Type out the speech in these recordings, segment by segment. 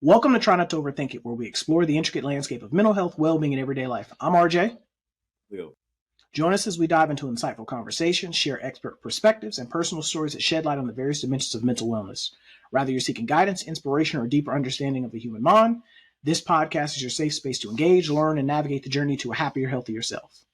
Welcome to Try Not to Overthink It, where we explore the intricate landscape of mental health, well-being, and everyday life. I'm RJ. Will. Join us as we dive into insightful conversations, share expert perspectives, and personal stories that shed light on the various dimensions of mental wellness. Whether you're seeking guidance, inspiration, or a deeper understanding of the human mind, this podcast is your safe space to engage, learn, and navigate the journey to a happier, healthier self.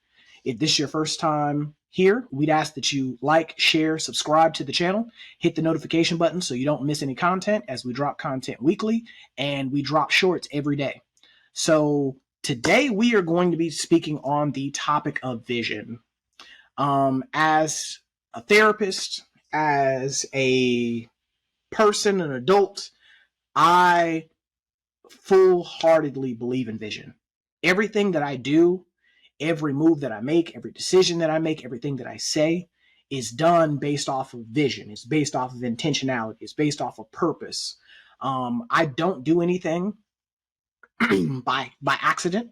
If this is your first time here, we'd ask that you like, share, subscribe to the channel, hit the notification button so you don't miss any content, as we drop content weekly and we drop shorts every day. So today we are going to be speaking on the topic of vision. As a therapist, as a person, an adult, I full-heartedly believe in vision. Everything that I do, every move that I make, every decision that I make, everything that I say is done based off of vision. It's based off of intentionality. It's based off of purpose. I don't do anything by accident.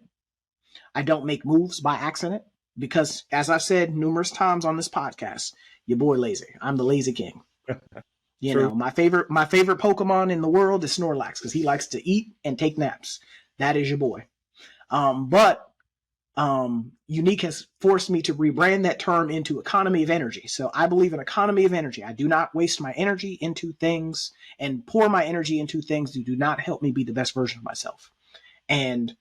I don't make moves by accident because, as I've said numerous times on this podcast, your boy lazy. I'm the lazy king. You True. know, my favorite Pokemon in the world is Snorlax because he likes to eat and take naps. That is your boy. But Unique has forced me to rebrand that term into economy of energy. So I believe in economy of energy. I do not waste my energy into things and pour my energy into things that do not help me be the best version of myself. And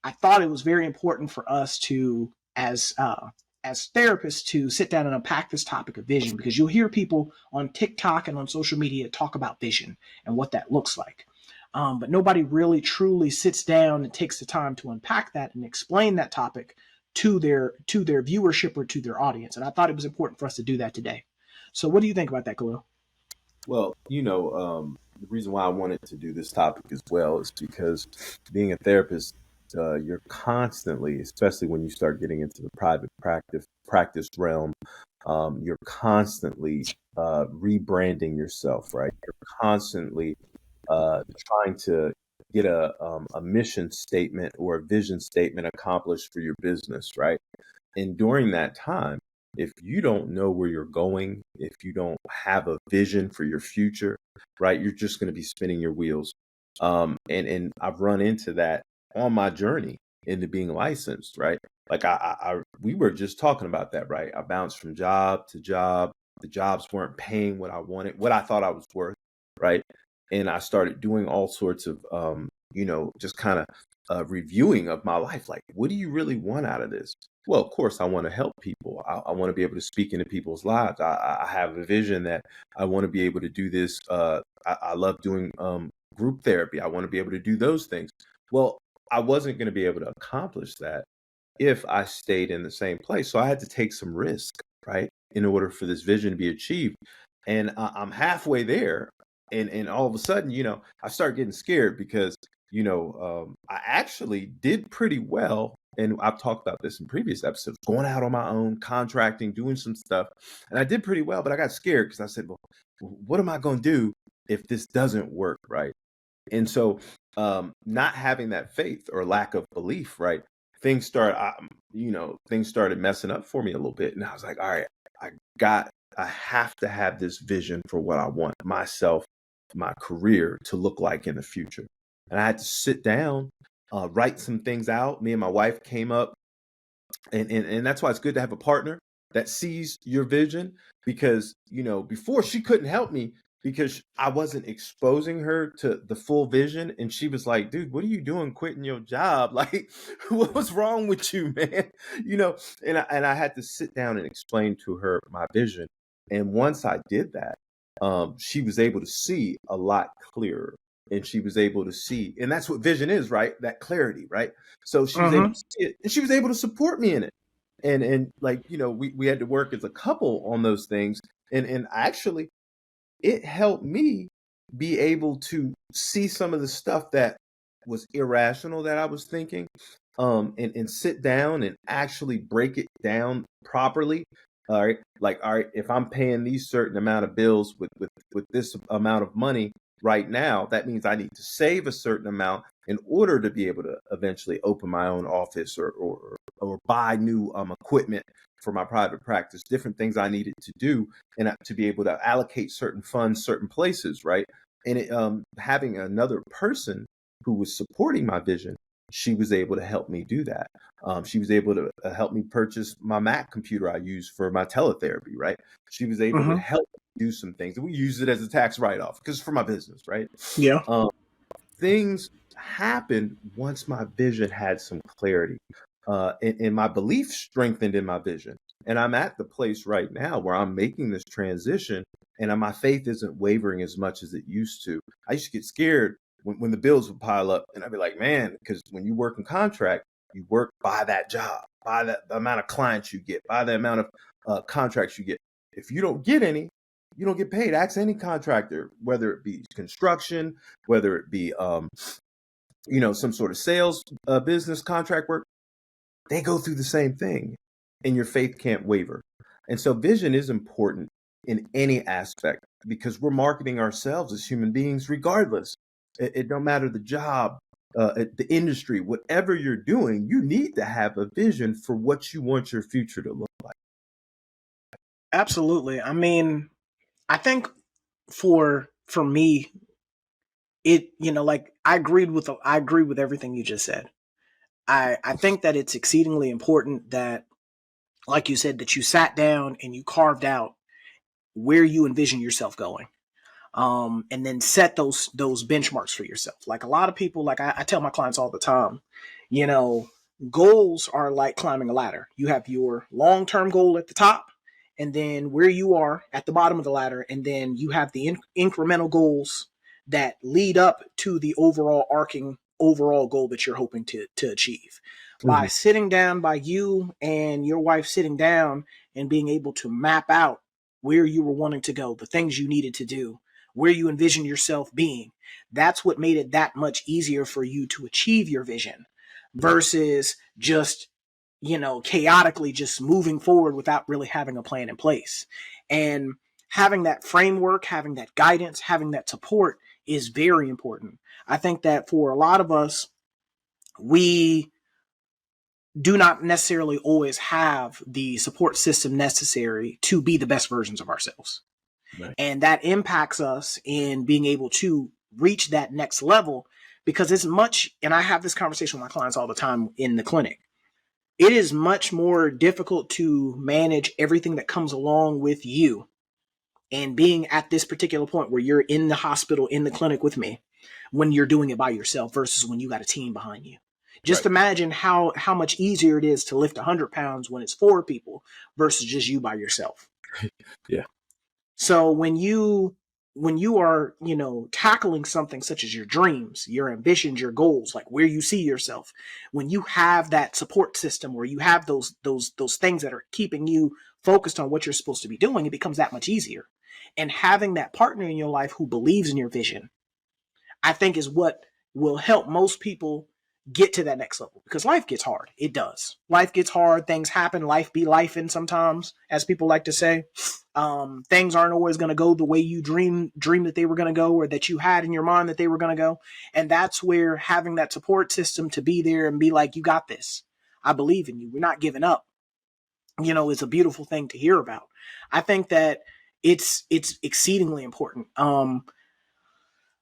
I thought it was very important for us to, as therapists, to sit down and unpack this topic of vision, because you'll hear people on TikTok and on social media talk about vision and what that looks like. But nobody really truly sits down and takes the time to unpack that and explain that topic to their viewership or to their audience. And I thought it was important for us to do that today. So what do you think about that, Khalil? Well, the reason why I wanted to do this topic as well is because being a therapist, you're constantly, especially when you start getting into the private practice realm, you're constantly rebranding yourself, right? You're constantly trying to get a mission statement or a vision statement accomplished for your business, right? And during that time, if you don't know where you're going, if you don't have a vision for your future, right, you're just going to be spinning your wheels. And I've run into that on my journey into being licensed, right? Like we were just talking about that, right? I bounced from job to job. The jobs weren't paying what I wanted, what I thought I was worth, right? And I started doing all sorts of, just kind of reviewing of my life. Like, what do you really want out of this? Well, of course, I want to help people. I want to be able to speak into people's lives. I have a vision that I want to be able to do this. I love doing group therapy. I want to be able to do those things. Well, I wasn't going to be able to accomplish that if I stayed in the same place. So I had to take some risk, right, in order for this vision to be achieved. And I'm halfway there. And all of a sudden, I start getting scared because, I actually did pretty well. And I've talked about this in previous episodes, going out on my own, contracting, doing some stuff. And I did pretty well, but I got scared because I said, well, what am I going to do if this doesn't work, right? And so not having that faith or lack of belief, right? Things started messing up for me a little bit. And I was like, all right, I have to have this vision for what I want myself, my career to look like in the future. And I had to sit down, write some things out. Me and my wife came up, and that's why it's good to have a partner that sees your vision, because, before she couldn't help me because I wasn't exposing her to the full vision. And she was like, dude, what are you doing quitting your job? Like, what's wrong with you, man? And I had to sit down and explain to her my vision. And once I did that, she was able to see a lot clearer. And she was able to see, and that's what vision is, right? That clarity, right? So she was able to see it, and she was able to support me in it. And like, we had to work as a couple on those things. And actually, it helped me be able to see some of the stuff that was irrational that I was thinking, and sit down and actually break it down properly. All right. Like, all right, if I'm paying these certain amount of bills with this amount of money right now, that means I need to save a certain amount in order to be able to eventually open my own office or buy new equipment for my private practice, different things I needed to do, and to be able to allocate certain funds, certain places, right? And having another person who was supporting my vision, she was able to help me do that. She was able to help me purchase my Mac computer I use for my teletherapy, right? She was able to Mm-hmm. help me do some things. And we use it as a tax write-off because it's for my business, right? Yeah. Um, Things happened once my vision had some clarity, and my belief strengthened in my vision. And I'm at the place right now where I'm making this transition, and my faith isn't wavering as much as it used to. I used to get scared when the bills would pile up, and I'd be like, man, because when you work in contract, you work by that job, by the amount of clients you get, by the amount of contracts you get. If you don't get any, you don't get paid. Ask any contractor, whether it be construction, whether it be some sort of sales business contract work, they go through the same thing, and your faith can't waver. And so vision is important in any aspect because we're marketing ourselves as human beings regardless. It don't matter the job, the industry, whatever you're doing, you need to have a vision for what you want your future to look like. Absolutely. I mean, I think for me, it, like I agree with everything you just said. I think that it's exceedingly important that, like you said, that you sat down and you carved out where you envision yourself going. And then set those benchmarks for yourself. Like a lot of people, like I tell my clients all the time, you know, goals are like climbing a ladder. You have your long-term goal at the top, and then where you are at the bottom of the ladder, and then you have the incremental goals that lead up to the overall arcing overall goal that you're hoping to achieve. By Mhm. sitting down, by you and your wife sitting down and being able to map out where you were wanting to go, the things you needed to do, where you envision yourself being. That's what made it that much easier for you to achieve your vision Yeah. versus just, chaotically just moving forward without really having a plan in place. And having that framework, having that guidance, having that support is very important. I think that for a lot of us, we do not necessarily always have the support system necessary to be the best versions of ourselves. Right. And that impacts us in being able to reach that next level because it's much, and I have this conversation with my clients all the time in the clinic. It is much more difficult to manage everything that comes along with you and being at this particular point where you're in the hospital, in the clinic with me, when you're doing it by yourself versus when you got a team behind you. Just Right. imagine how much easier it is to lift 100 pounds when it's 4 people versus just you by yourself. Yeah. So when you are, tackling something such as your dreams, your ambitions, your goals, like where you see yourself, when you have that support system where you have those things that are keeping you focused on what you're supposed to be doing, it becomes that much easier. And having that partner in your life who believes in your vision, I think is what will help most people get to that next level because life gets hard. It does. Life gets hard. Things happen. Life be life, and sometimes, as people like to say, things aren't always going to go the way you dream that they were going to go or that you had in your mind that they were going to go. And that's where having that support system to be there and be like, you got this. I believe in you. We're not giving up. Is a beautiful thing to hear about. I think that it's exceedingly important.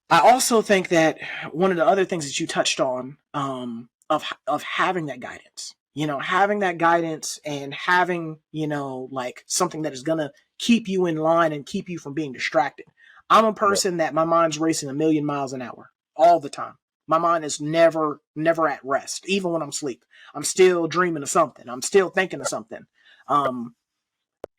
I also think that one of the other things that you touched on, of having that guidance, having that guidance and having, like something that is gonna keep you in line and keep you from being distracted. I'm a Right. person that my mind's racing a million miles an hour all the time. My mind is never at rest, even when I'm asleep. I'm still dreaming of something. I'm still thinking of something. Um,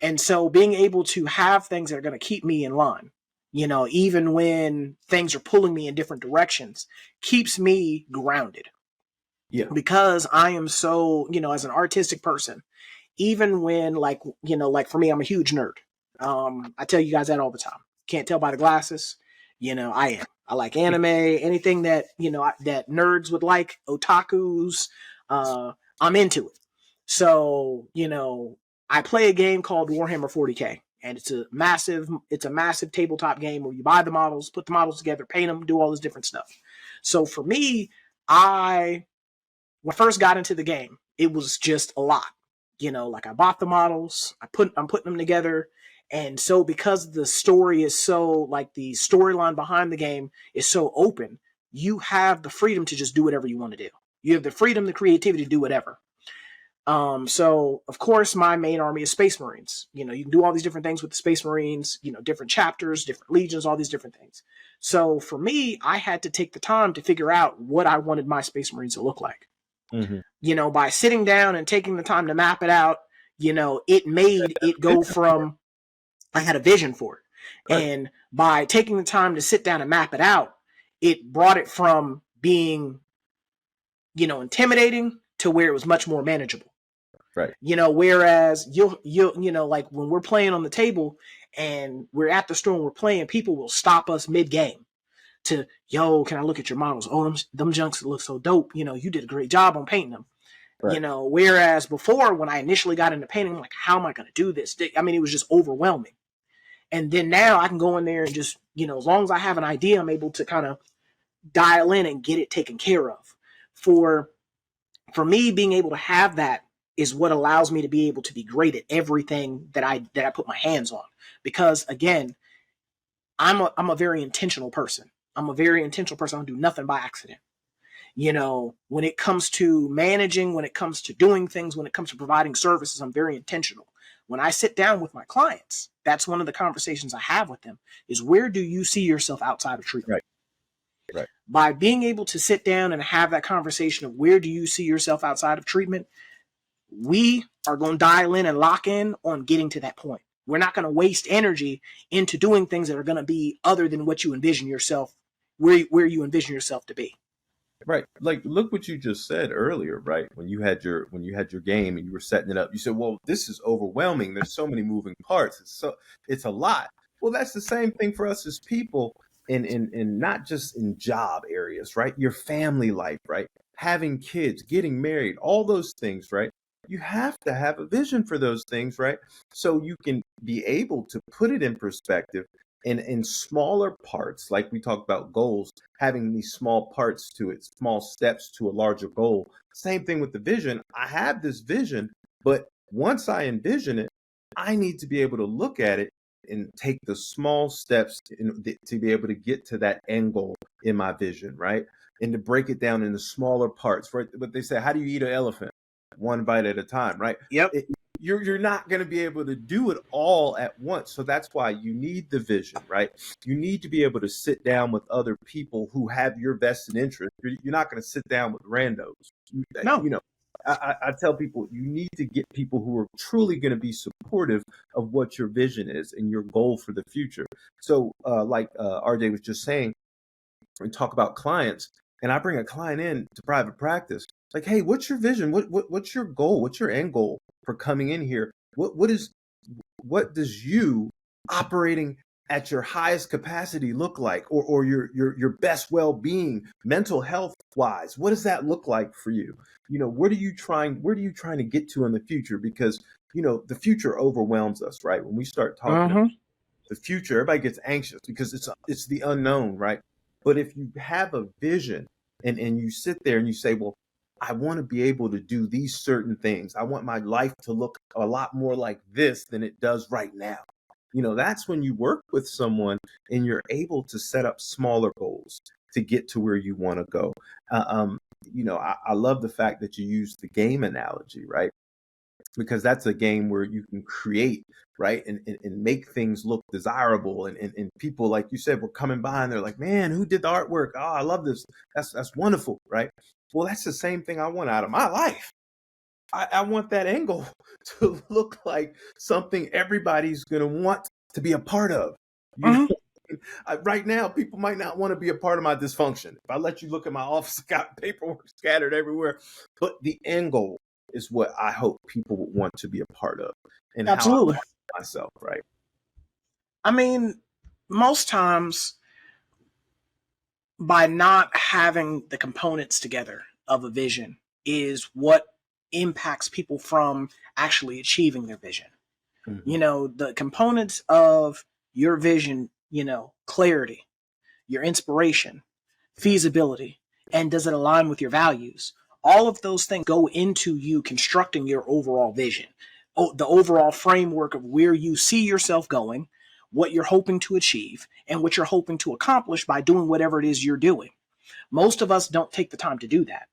and so being able to have things that are going to keep me in line, even when things are pulling me in different directions, keeps me grounded Yeah. because I am so, as an artistic person, even when like for me, I'm a huge nerd. I tell you guys that all the time. Can't tell by the glasses. I am. I like anime, anything that, that nerds would like, otakus, I'm into it. So, I play a game called Warhammer 40K, and it's a massive tabletop game where you buy the models, put the models together, paint them, do all this different stuff. So for me, I when I first got into the game, it was just a lot. Like I bought the models, I'm putting them together, and so because the story is so like the storyline behind the game is so open, you have the freedom to just do whatever you want to do. You have the freedom, the creativity to do whatever. So of course my main army is Space Marines. You can do all these different things with the Space Marines, different chapters, different legions, all these different things. So for me, I had to take the time to figure out what I wanted my Space Marines to look like. By sitting down and taking the time to map it out, it made it go from, I had a vision for it. Right. And by taking the time to sit down and map it out, it brought it from being, intimidating to where it was much more manageable. Right. Whereas you'll like when we're playing on the table and we're at the store and we're playing, people will stop us mid-game to, yo, can I look at your models? Oh, them junks look so dope. You did a great job on painting them. Right. Whereas before, when I initially got into painting, I'm like, how am I going to do this? I mean, it was just overwhelming. And then now I can go in there and just, as long as I have an idea, I'm able to kind of dial in and get it taken care of. For me, being able to have that is what allows me to be able to be great at everything that I put my hands on. Because again, I'm a very intentional person. I don't do nothing by accident. When it comes to managing, when it comes to doing things, when it comes to providing services, I'm very intentional. When I sit down with my clients, that's one of the conversations I have with them is, where do you see yourself outside of treatment? Right. By being able to sit down and have that conversation of where do you see yourself outside of treatment, we are going to dial in and lock in on getting to that point. We're not going to waste energy into doing things that are going to be other than what you envision yourself, where you envision yourself to be. Right. Like, look what you just said earlier, right? When you had your game and you were setting it up, you said, well, this is overwhelming. There's so many moving parts. It's a lot. Well, that's the same thing for us as people in not just in job areas, right? Your family life, right? Having kids, getting married, all those things, right? You have to have a vision for those things, right? So you can be able to put it in perspective in smaller parts, like we talked about goals, having these small parts to it, small steps to a larger goal. Same thing with the vision. I have this vision, but once I envision it, I need to be able to look at it and take the small steps to be able to get to that end goal in my vision, right? And to break it down into smaller parts. Right? But they say, how do you eat an elephant? One bite at a time, right? Yep. You're not going to be able to do it all at once. So that's why you need the vision, right? You need to be able to sit down with other people who have your vested interest. You're not going to sit down with randos. No. I tell people, you need to get people who are truly going to be supportive of what your vision is and your goal for the future. So like RJ was just saying, we talk about clients, and I bring a client in to private practice. Like, hey, what's your vision? What's your goal? What's your end goal for coming in here? What does you operating at your highest capacity look like, or your best well-being, mental health wise? What does that look like for you? Where are you trying to get to in the future? Because the future overwhelms us, right? When we start talking about the future, everybody gets anxious because it's the unknown, right? But if you have a vision and you sit there and you say, well, I want to be able to do these certain things. I want my life to look a lot more like this than it does right now. That's when you work with someone and you're able to set up smaller goals to get to where you want to go. I love the fact that you use the game analogy, right? Because that's a game where you can create, right, and make things look desirable. And people, like you said, were coming by and they're like, man, who did the artwork? Oh, I love this. That's wonderful, right? Well, that's the same thing I want out of my life. I want that angle to look like something everybody's going to want to be a part of. Right now, people might not want to be a part of my dysfunction. If I let you look at my office, I got paperwork scattered everywhere. But the end goal is what I hope people would want to be a part of, and absolutely. How I want myself, right? I mean, most times, by not having the components together of a vision is what impacts people from actually achieving their vision. The components of your vision, clarity, your inspiration, feasibility, and does it align with your values? All of those things go into you constructing your overall vision, the overall framework of where you see yourself going, what you're hoping to achieve, and what you're hoping to accomplish by doing whatever it is you're doing. Most of us don't take the time to do that.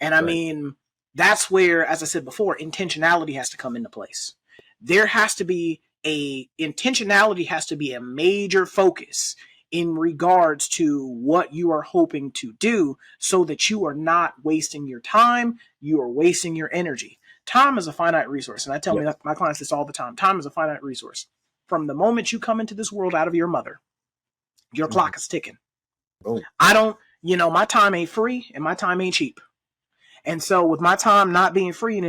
And I Right. mean, that's where, as I said before, intentionality has to come into place. There has to be intentionality has to be a major focus in regards to what you are hoping to do so that you are not wasting your time, you are wasting your energy. Time is a finite resource. And I tell Yes. my clients this all the time. Time is a finite resource. From the moment you come into this world out of your mother, your Mhm. clock is ticking. Boom. I don't, my time ain't free and my time ain't cheap. And so, with my time not being free and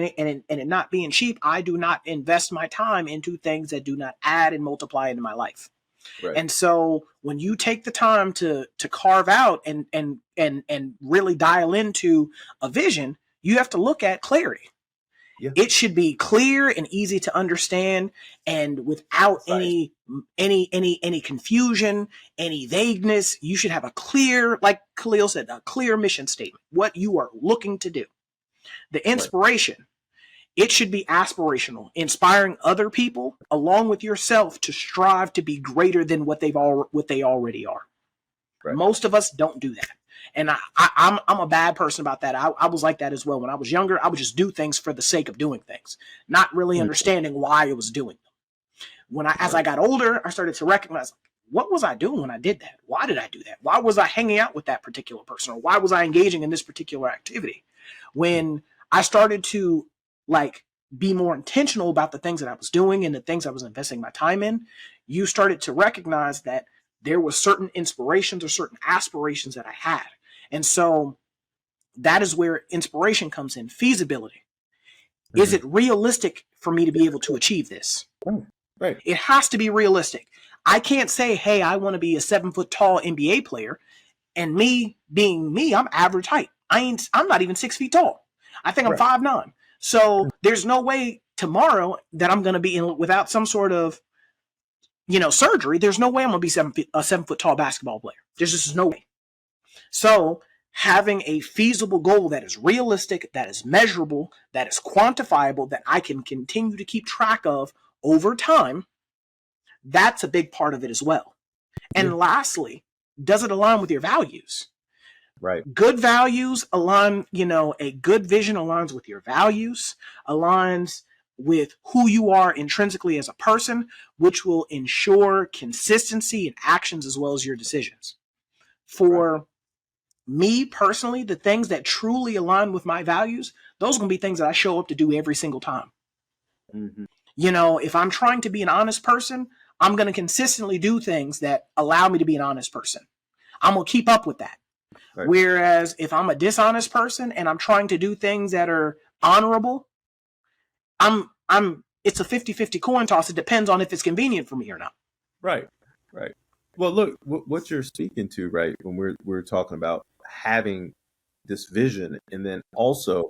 it not being cheap, I do not invest my time into things that do not add and multiply into my life. Right. And so, when you take the time to carve out and really dial into a vision, you have to look at clarity. Yeah. It should be clear and easy to understand, and without Concise. any confusion, any vagueness. You should have a clear, like Khalil said, a clear mission statement, what you are looking to do. The Right. inspiration, it should be aspirational, inspiring other people along with yourself to strive to be greater than what they already are. Right. Most of us don't do that. And I'm a bad person about that. I was like that as well. When I was younger, I would just do things for the sake of doing things, not really Mhm. understanding why I was doing them. As I Right. got older, I started to recognize, what was I doing when I did that? Why did I do that? Why was I hanging out with that particular person? Or why was I engaging in this particular activity? When I started to like be more intentional about the things that I was doing and the things I was investing my time in, you started to recognize that there were certain inspirations or certain aspirations that I had. And so that is where inspiration comes in. Feasibility. Is Mhm. it realistic for me to be able to achieve this? Right. Right. It has to be realistic. I can't say, hey, I want to be a 7 foot tall NBA player, and me being me, I'm average height. I'm not even 6 feet tall. I think I'm Right. 5'9". So there's no way tomorrow that I'm gonna be in without some sort of surgery. There's no way I'm gonna be a 7 foot tall basketball player. There's just no way. So having a feasible goal that is realistic, that is measurable, that is quantifiable, that I can continue to keep track of over time, that's a big part of it as well. Yeah. And lastly, does it align with your values? Right. Good values align, a good vision aligns with your values, aligns with who you are intrinsically as a person, which will ensure consistency in actions as well as your decisions. Right. For me personally, the things that truly align with my values, those are going to be things that I show up to do every single time. Mhm. If I'm trying to be an honest person, I'm going to consistently do things that allow me to be an honest person. I'm going to keep up with that. Right. Whereas if I'm a dishonest person and I'm trying to do things that are honorable, it's a 50-50 coin toss. It depends on if it's convenient for me or not. Right. Right. Well, look, what you're speaking to, right, when we're talking about having this vision and then also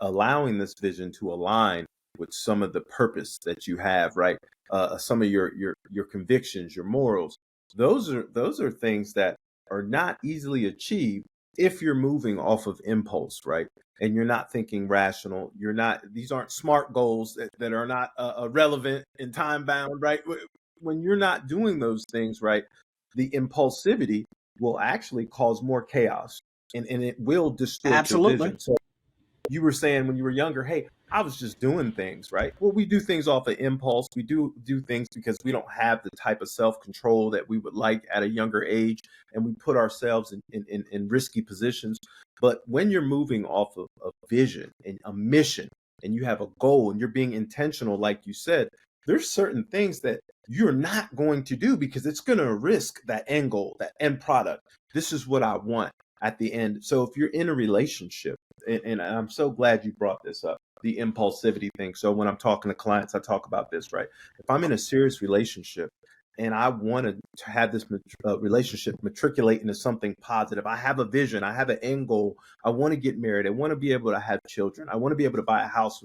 allowing this vision to align with some of the purpose that you have, right? Some of your convictions, your morals. Those are things that are not easily achieved if you're moving off of impulse, right? And you're not thinking rational. You're not. These aren't smart goals that are not relevant and time bound, right? When you're not doing those things, right, the impulsivity will actually cause more chaos and it will distort your Absolutely. vision. So you were saying when you were younger, hey, I was just doing things, right? Well, we do things off of impulse. We do things because we don't have the type of self-control that we would like at a younger age, and we put ourselves in risky positions. But when you're moving off of a vision and a mission, and you have a goal, and you're being intentional, like you said, there's certain things that you're not going to do because it's going to risk that end goal, that end product. This is what I want at the end. So if you're in a relationship, and I'm so glad you brought this up, the impulsivity thing. So when I'm talking to clients, I talk about this, right? If I'm in a serious relationship and I want to have this relationship matriculate into something positive, I have a vision, I have an end goal. I want to get married. I want to be able to have children. I want to be able to buy a house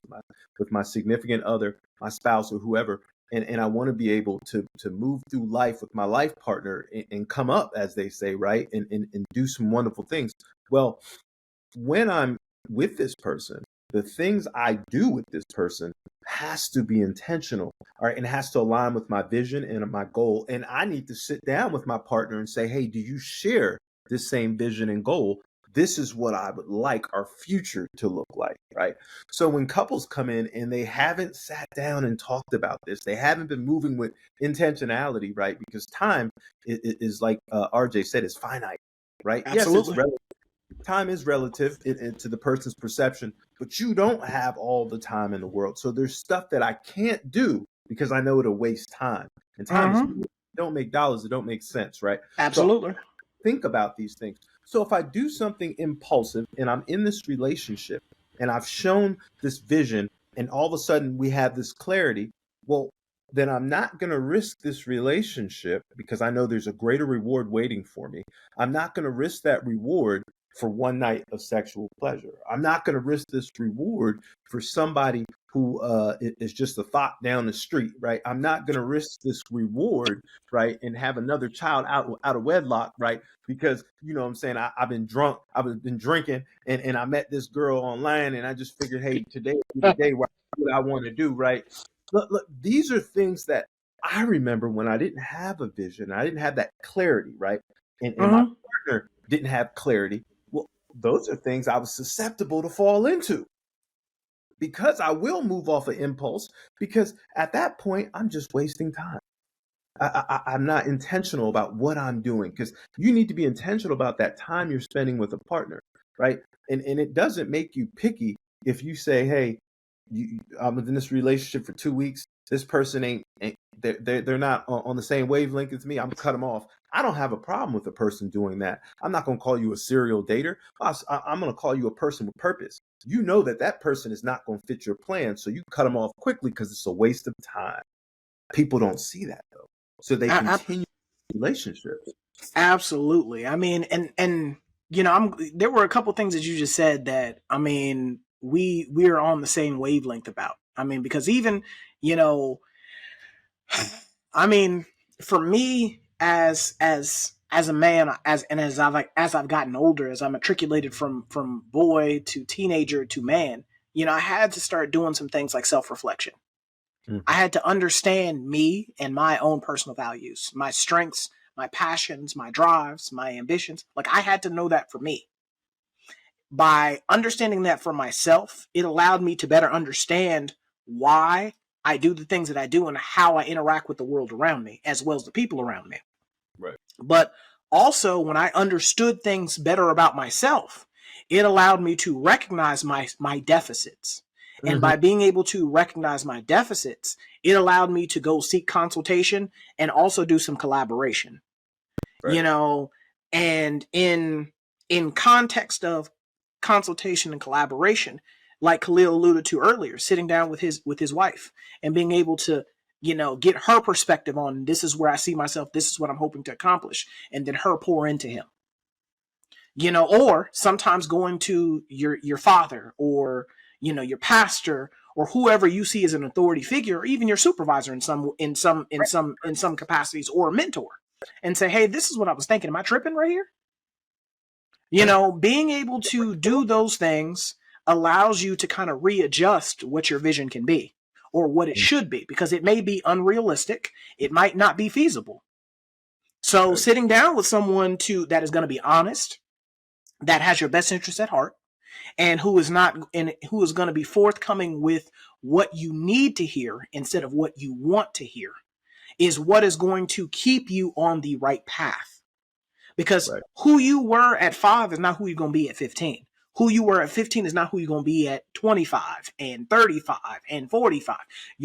with my significant other, my spouse, or whoever. And I want to be able to move through life with my life partner and come up, as they say, right? And do some wonderful things. Well, when I'm with this person, the things I do with this person has to be intentional, all right, and has to align with my vision and my goal. And I need to sit down with my partner and say, hey, do you share this same vision and goal. This is what I would like our future to look like, right? So when couples come in and they haven't sat down and talked about this, they haven't been moving with intentionality, right? Because time is like RJ said, is finite, right? Yes, it's Absolutely. relative. Time is relative to the person's perception, but you don't have all the time in the world. So there's stuff that I can't do because I know it'll waste time. And time is Mm-hmm. don't make dollars, it don't make sense, right? So Absolutely. think about these things. So if I do something impulsive and I'm in this relationship and I've shown this vision and all of a sudden we have this clarity, well, then I'm not going to risk this relationship because I know there's a greater reward waiting for me. I'm not going to risk that reward for one night of sexual pleasure. I'm not going to risk this reward for somebody who is just a thought down the street, right? I'm not going to risk this reward, right, and have another child out of wedlock, right? Because you know what I'm saying, I've been drunk, I've been drinking, and I met this girl online, and I just figured, hey, today is the day where I do what I want to do, right? Look, these are things that I remember when I didn't have a vision, I didn't have that clarity, right? And my Mm-hmm. partner didn't have clarity. Well, those are things I was susceptible to fall into because I will move off of impulse because at that point I'm just wasting time. I'm not intentional about what I'm doing because you need to be intentional about that time you're spending with a partner, right? And it doesn't make you picky if you say, hey, I'm in this relationship for 2 weeks. This person ain't they're not on the same wavelength as me. I'm cut them off. I don't have a problem with a person doing that. I'm not going to call you a serial dater. I'm going to call you a person with purpose. You know that person is not going to fit your plan, so you cut them off quickly because it's a waste of time. People don't see that though, so they I, continue relationships. absolutely. I mean, and you know, there were a couple things that you just said that I mean, we are on the same wavelength about. I mean, because even you know, I mean, for me as a man, as I've gotten older, as I'm matriculated from boy to teenager to man, you know, I had to start doing some things like self reflection. I Mhm. had to understand me and my own personal values, my strengths, my passions, my drives, my ambitions. Like I had to know that for me. By understanding that for myself, it allowed me to better understand why I do the things that I do and how I interact with the world around me, as well as the people around me. Right. But also, when I understood things better about myself, it allowed me to recognize my deficits. And Hmm. by being able to recognize my deficits, it allowed me to go seek consultation and also do some collaboration. Right. You know, and in context of consultation and collaboration, like Khalil alluded to earlier, sitting down with his wife and being able to, you know, get her perspective on this is where I see myself, this is what I'm hoping to accomplish, and then her pour into him. You know, or sometimes going to your father or you know your pastor or whoever you see as an authority figure or even your supervisor in some capacities or a mentor and say, hey, this is what I was thinking, am I tripping right here? You Right. know, being able to do those things allows you to kind of readjust what your vision can be or what it Mhm. should be because it may be unrealistic, it might not be feasible. So Right. sitting down with someone to that is going to be honest, that has your best interest at heart, and who is not and who is going to be forthcoming with what you need to hear instead of what you want to hear is what is going to keep you on the right path. Because Right. who you were at 5 is not who you're going to be at 15. Who you were at 15 is not who you're going to be at 25 and 35 and 45.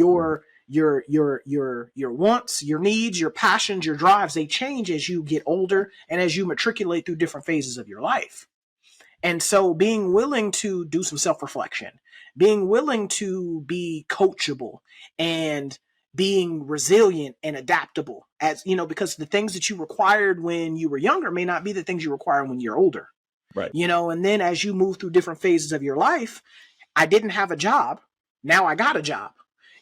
Mhm. Your wants, your needs, your passions, your drives, they change as you get older and as you matriculate through different phases of your life. And so being willing to do some self-reflection, being willing to be coachable and being resilient and adaptable as you know because the things that you required when you were younger may not be the things you require when you're older. Right. You know, and then as you move through different phases of your life, I didn't have a job, now I got a job.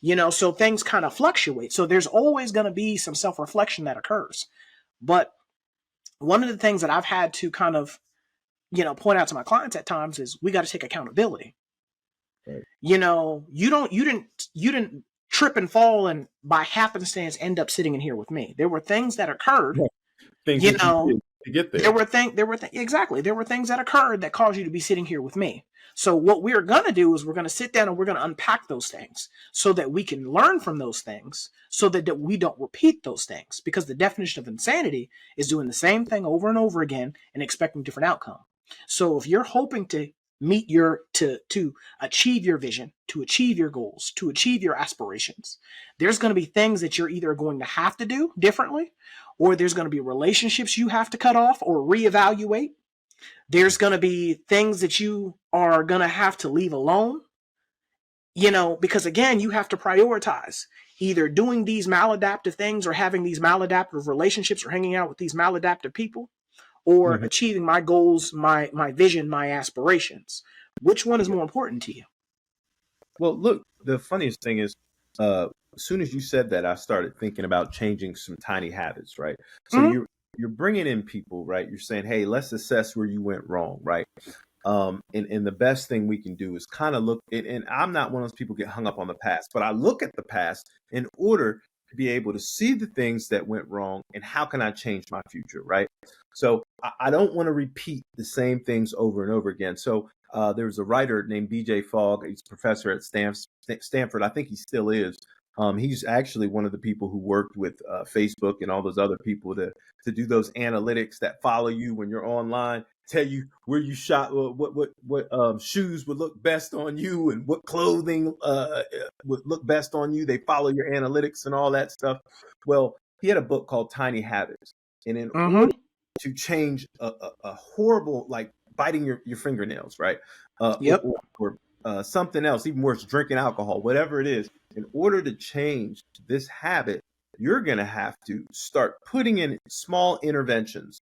You know, so things kind of fluctuate. So there's always going to be some self-reflection that occurs. But one of the things that I've had to kind of you know point out to my clients at times is we got to take accountability. Right. You know, you didn't trip and fall and by happenstance end up sitting in here with me. There were things that occurred, Right. Things you that you know, did. to get There there. were things. Exactly. There were things that occurred that caused you to be sitting here with me. So what we're gonna do is we're gonna sit down and we're gonna unpack those things so that we can learn from those things, so that we don't repeat those things. Because the definition of insanity is doing the same thing over and over again and expecting different outcome. So if you're hoping to meet your to achieve your vision, to achieve your goals, to achieve your aspirations, there's going to be things that you're either going to have to do differently, or there's going to be relationships you have to cut off or reevaluate. There's going to be things that you are going to have to leave alone, because again, you have to prioritize either doing these maladaptive things or having these maladaptive relationships or hanging out with these maladaptive people, or Mhm. achieving my goals, my vision, my aspirations. Which one is more important to you? Well, look, the funniest thing is, as soon as you said that, I started thinking about changing some tiny habits, right? So Mm-hmm. you're bringing in people, right? You're saying, hey, let's assess where you went wrong, right? And the best thing we can do is kind of look. And I'm not one of those people get hung up on the past, but I look at the past in order to be able to see the things that went wrong and how can I change my future, right? So I don't want to repeat the same things over and over again. So there was a writer named B.J. Fogg. He's a professor at Stanford. I think he still is. He's actually one of the people who worked with Facebook and all those other people to do those analytics that follow you when you're online, tell you where you shop, what shoes would look best on you, and what clothing would look best on you. They follow your analytics and all that stuff. Well, he had a book called Tiny Habits, and in Mm-hmm. order to change a horrible, like biting your fingernails, right? Yep. Something else, even worse, drinking alcohol, whatever it is, in order to change this habit, you're going to have to start putting in small interventions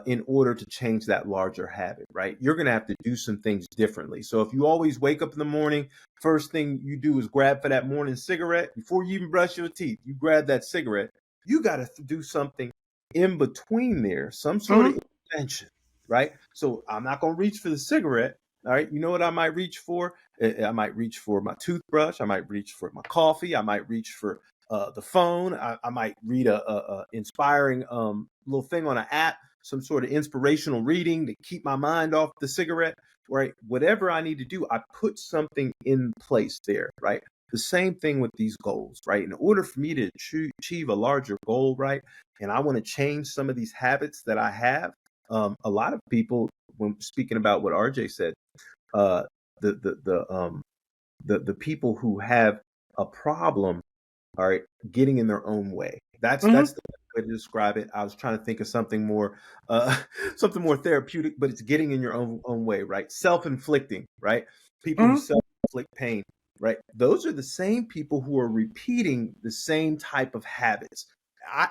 in order to change that larger habit, right? You're going to have to do some things differently. So if you always wake up in the morning, first thing you do is grab for that morning cigarette before you even brush your teeth. You grab that cigarette. You got to do something in between there, some sort Mm-hmm. of intervention, right? So I'm not going to reach for the cigarette. All right. You know what I might reach for? I might reach for my toothbrush. I might reach for my coffee. I might reach for the phone. I might read a inspiring little thing on an app, some sort of inspirational reading to keep my mind off the cigarette, right? Whatever I need to do, I put something in place there, right? The same thing with these goals, right? In order for me to achieve a larger goal, right? And I want to change some of these habits that I have. A lot of people, when speaking about what RJ said, uh, the the the um the people who have a problem are getting in their own way. That's Mm-hmm. the best way to describe it. I was trying to think of something more something more therapeutic, but it's getting in your own way, right? Self-inflicting, right? People who Mm-hmm. self-inflict pain, right? Those are the same people who are repeating the same type of habits.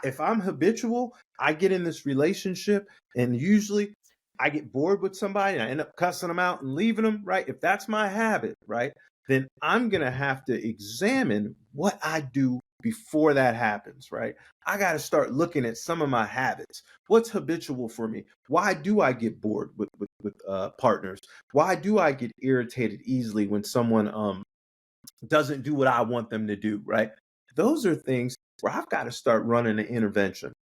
If I'm habitual, I get in this relationship and usually I get bored with somebody and I end up cussing them out and leaving them, right? If that's my habit, right? Then I'm going to have to examine what I do before that happens, right? I got to start looking at some of my habits. What's habitual for me? Why do I get bored with partners? Why do I get irritated easily when someone doesn't do what I want them to do, right? Those are things where I've got to start running an intervention.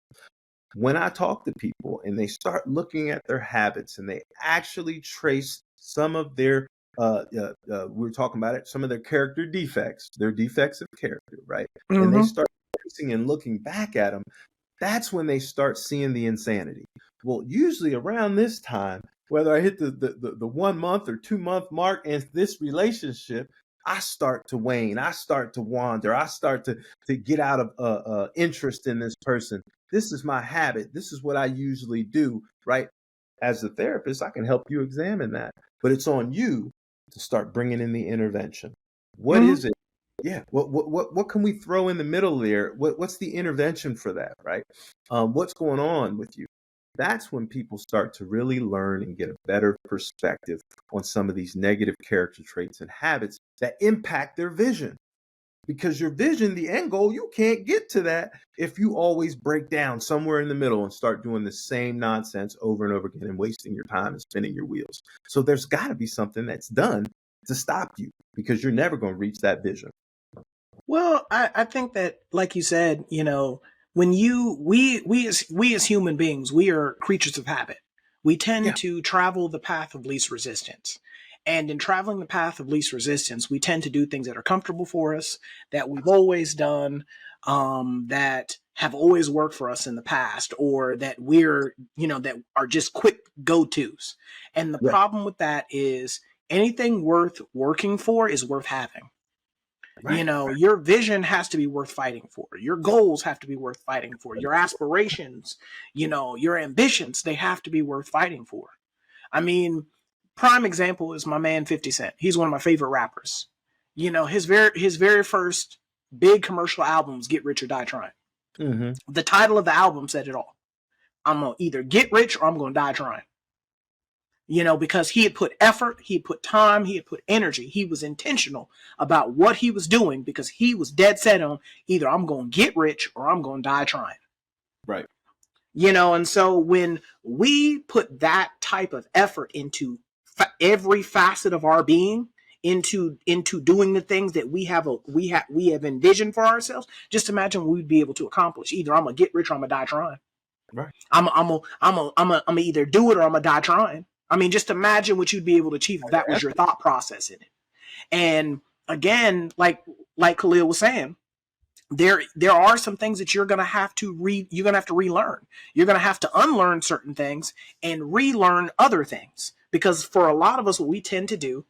When I talk to people and they start looking at their habits and they actually trace some of their we were talking about it, some of their character defects, their defects of character, right? And they Mm-hmm. start tracing and looking back at them, that's when they start seeing the insanity. Well, usually around this time, whether I hit the 1 month or 2 month mark in this relationship, I start to wane, I start to wander, I start to get out of interest in this person. This is my habit. This is what I usually do, right? As a therapist, I can help you examine that, but it's on you to start bringing in the intervention. What Mm-hmm. is it? Yeah. What can we throw in the middle there? What's the intervention for that, right? What's going on with you? That's when people start to really learn and get a better perspective on some of these negative character traits and habits that impact their vision. Because your vision, the end goal, you can't get to that if you always break down somewhere in the middle and start doing the same nonsense over and over again and wasting your time and spinning your wheels. So there's got to be something that's done to stop you because you're never going to reach that vision. Well, I think that, like you said, when we as human beings, we are creatures of habit. We Yeah. tend to travel the path of least resistance. And in traveling the path of least resistance, we tend to do things that are comfortable for us, that we've always done, that have always worked for us in the past, or that that are just quick go-tos. And the Yeah. problem with that is anything worth working for is worth having. Right. Your vision has to be worth fighting for. Your goals have to be worth fighting for. Your aspirations, your ambitions, they have to be worth fighting for. I mean, prime example is my man 50 Cent. He's one of my favorite rappers. His very first big commercial albums, Get Rich or Die Trying. Mm-hmm. The title of the album said it all. I'm gonna either get rich or I'm gonna die trying. Because he had put effort, he had put time, he had put energy. He was intentional about what he was doing because he was dead set on either I'm going to get rich or I'm going to die trying. Right. And so when we put that type of effort into every facet of our being, into doing the things that we have envisioned for ourselves, just imagine what we'd be able to accomplish. Either I'm gonna get rich or I'm gonna die trying. Right. I'm either do it or I'm gonna die trying. I mean, just imagine what you'd be able to achieve if that was your thought process in it. And again, like Khalil was saying, there are some things that you're gonna have to relearn. You're gonna have to unlearn certain things and relearn other things. Because for a lot of us, what we tend to do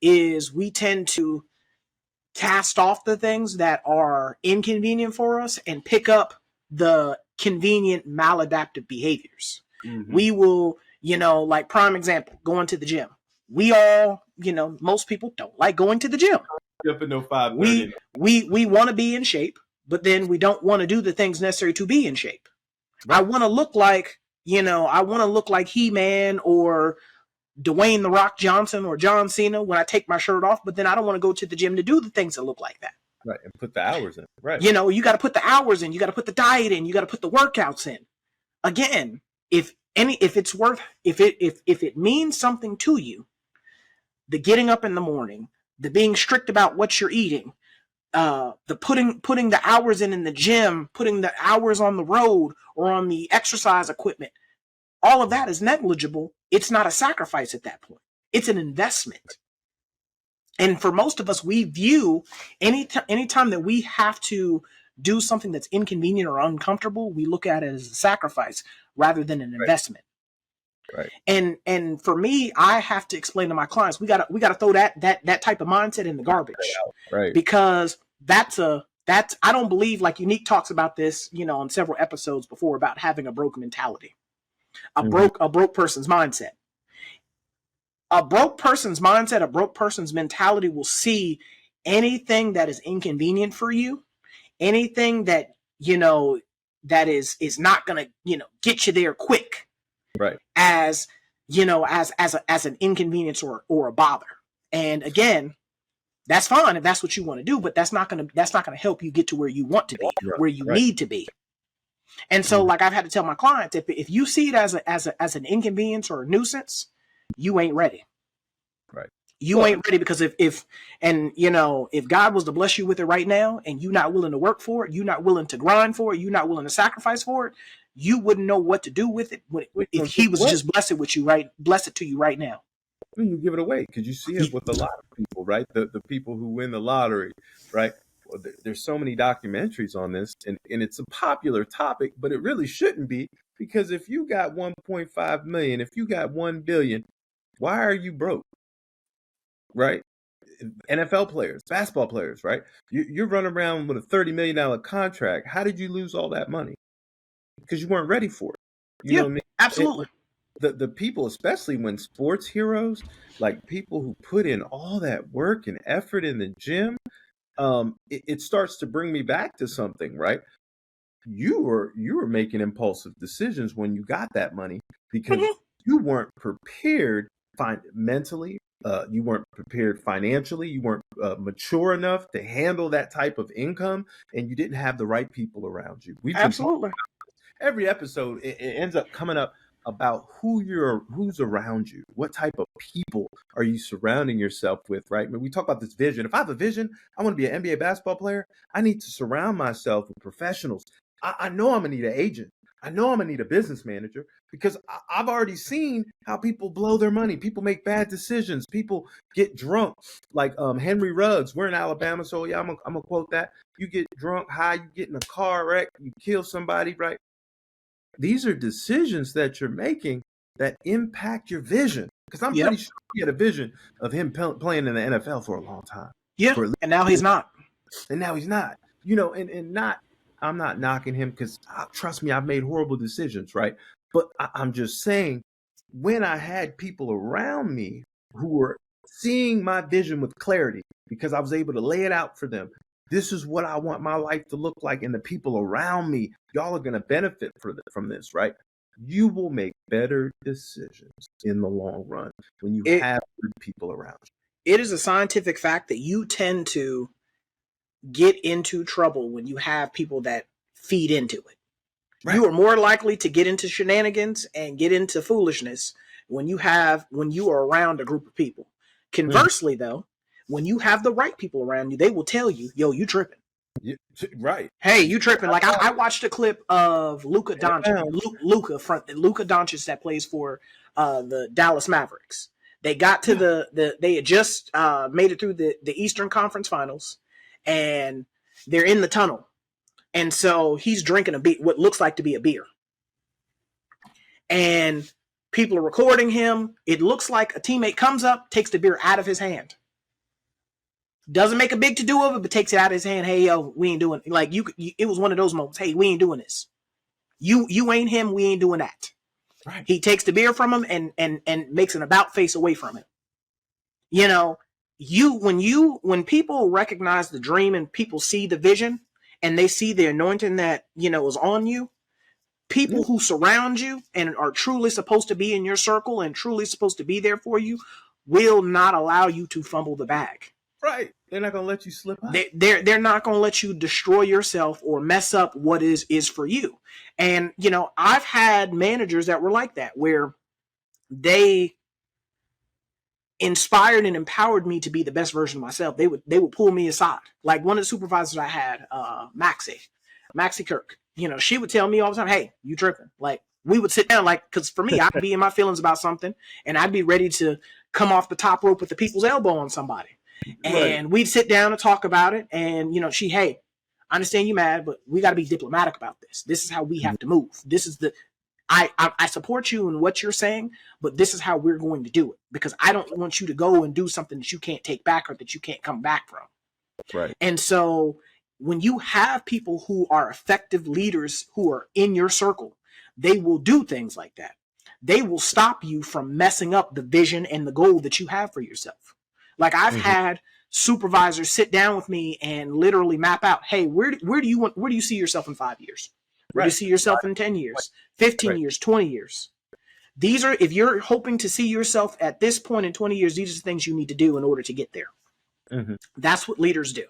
is we tend to cast off the things that are inconvenient for us and pick up the convenient maladaptive behaviors. Mm-hmm. We will, like prime example, going to the gym. We all, most people don't like going to the gym. Up at no 5:30. We want to be in shape, but then we don't want to do the things necessary to be in shape. Right. I want to look like, He-Man or Dwayne The Rock Johnson or John Cena when I take my shirt off, but then I don't want to go to the gym to do the things that look like that. Right, and put the hours in. Right. You got to put the hours in. You got to put the diet in. You got to put the workouts in. Again, if it means something to you, the getting up in the morning, the being strict about what you're eating, the putting the hours in the gym, putting the hours on the road or on the exercise equipment, all of that is negligible. It's not a sacrifice at that point. It's an investment. And for most of us, we view anytime that we have to do something that's inconvenient or uncomfortable, we look at it as a sacrifice rather than an investment. Right. And for me, I have to explain to my clients, we gotta throw that type of mindset in the garbage. Right. Because that's I don't believe, like Unique talks about this, on several episodes before, about having a broke mentality. A broke person's mindset. A broke person's mindset, a broke person's mentality will see anything that is inconvenient for you, anything that that is not gonna get you there quick, right, as as an inconvenience or a bother. And again, that's fine if that's what you want to do, but that's not gonna help you get to where you want to be, where you need to be. And so, like I've had to tell my clients, if you see it as an inconvenience or a nuisance, you ain't ready. Right. You ain't ready, because if God was to bless you with it right now and you're not willing to work for it, you're not willing to grind for it, you're not willing to sacrifice for it, you wouldn't know what to do with it if He was just bless it to you right now. You give it away, because you see it with a lot of people, right? The people who win the lottery, right? Well, there's so many documentaries on this, and it's a popular topic, but it really shouldn't be, because if you got 1.5 million, if you got 1 billion, why are you broke? Right? NFL players, basketball players, right? You're running around with a $30 million contract. How did you lose all that money? Because you weren't ready for it. You know what I mean? Absolutely. The people, especially when sports heroes, like people who put in all that work and effort in the gym, it starts to bring me back to something, right? You were making impulsive decisions when you got that money, because you weren't prepared mentally. You weren't prepared financially. You weren't mature enough to handle that type of income, and you didn't have the right people around you. Absolutely. Every episode, it ends up coming up about who's around you. What type of people are you surrounding yourself with, right? When we talk about this vision, if I have a vision, I want to be an NBA basketball player, I need to surround myself with professionals I know I'm gonna need an agent. I know I'm gonna need a business manager because I've already seen how people blow their money. People make bad decisions. People get drunk. Like Henry Ruggs, we're in Alabama, so yeah, I'm gonna quote that. You get drunk, high, you get in a car wreck, you kill somebody, right? These are decisions that you're making that impact your vision. Because I'm pretty Yep. sure he had a vision of him playing in the NFL for a long time. Yeah. For And now he's not. and now he's not. You know, and not. I'm not knocking him because trust me, I've made horrible decisions, right? But I'm just saying, when I had people around me who were seeing my vision with clarity, because I was able to lay it out for them. This is what I want my life to look like, and the people around me, y'all are going to benefit from this, right? You will make better decisions in the long run when you It have good people around it is a scientific fact that you tend to get into trouble when you have people that feed into it. you. You Right. are more likely to get into shenanigans and get into foolishness when you are around a group of people. Mhm. Conversely, though, when you have the right people around you, they will tell you, "Yo, you tripping." Yeah, right. Hey, you tripping? Like I watched a clip of Luka Doncic, Yeah. Luka Doncic that plays for the Dallas Mavericks. They got to Yeah. they had just made it through the Eastern Conference Finals, and they're in the tunnel, and so he's drinking what looks like to be a beer, and people are recording him. It looks like a teammate comes up, takes the beer out of his hand. Doesn't make a big to do of it, but takes it out of his hand. Hey, yo, we ain't doing like you. It was one of those moments. Hey, we ain't doing this. You ain't him. We ain't doing that. Right. He takes the beer from him and makes an about face away from him. You know, when people recognize the dream and people see the vision and they see the anointing that is on you, Yeah. people who surround you and are truly supposed to be in your circle and truly supposed to be there for you will not allow you to fumble the bag. Right. They're not gonna let you slip up. They're not going to let you destroy yourself or mess up what is for you. And I've had managers that were like that, where they inspired and empowered me to be the best version of myself. They would pull me aside. Like one of the supervisors I had, Maxie Kirk. She would tell me all the time, "Hey, you tripping?" Like we would sit down, like because for me, I'd be in my feelings about something, and I'd be ready to come off the top rope with the people's elbow on somebody. Right. And we'd sit down and talk about it. And hey, I understand you mad, but we got to be diplomatic about this. This is how we have to move. This is I support you in what you're saying, but this is how we're going to do it, because I don't want you to go and do something that you can't take back or that you can't come back from. Right. And so when you have people who are effective leaders who are in your circle, they will do things like that. They will stop you from messing up the vision and the goal that you have for yourself. Like I've had supervisors sit down with me and literally map out, "Hey, where do you see yourself in 5 years? Where do you Right. see yourself in 10 years, 15 Right. years, 20 years?" These are, if you're hoping to see yourself at this point in 20 years, these are the things you need to do in order to get there. Mm-hmm. That's what leaders do.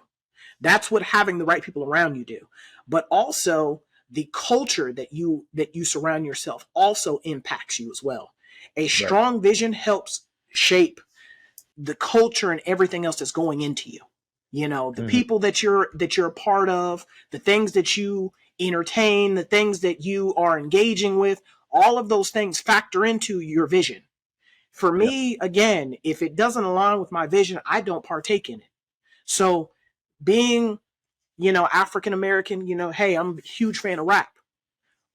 That's what having the right people around you do. But also the culture that you surround yourself also impacts you as well. A Right. strong vision helps shape the culture and everything else that's going into you. The people that you're a part of, the things that you entertain, the things that you are engaging with, all of those things factor into your vision. For Yep. me, again, if it doesn't align with my vision, I don't partake in it. So being, African American, hey, I'm a huge fan of rap.